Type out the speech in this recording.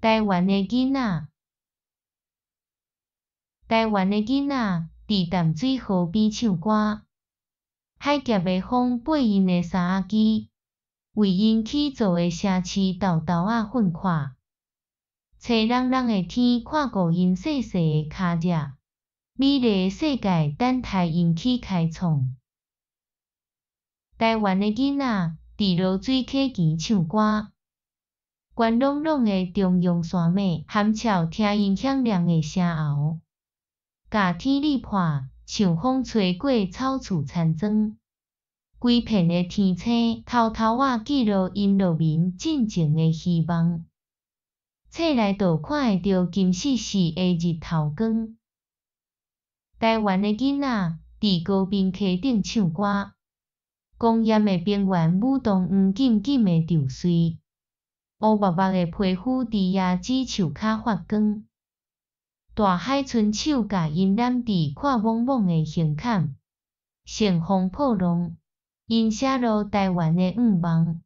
台湾的囡仔，台湾的囡仔伫淡水河边唱歌，海夹的风爬因的衫仔机，为因起造的城市豆豆仔粉看。晴朗朗的天看顾因细细的脚趾，美丽的世界等待因去开创。台湾的囡仔伫落水溪墘唱歌。关朗朗的中央山脉含笑听因响亮的声喉，甲天日破，像风吹过草厝残妆。规片的天青偷偷仔记录因乐民进前的希望。册内倒看会到金丝丝的日头光。台湾的囡仔伫高滨溪顶唱歌，光艳的平原舞动黄紧紧的潮水。乌白白的皮肤伫椰子树骹发光，大海春手甲因染伫看蒙蒙的形坎，乘风破浪，因写落台湾的愿望。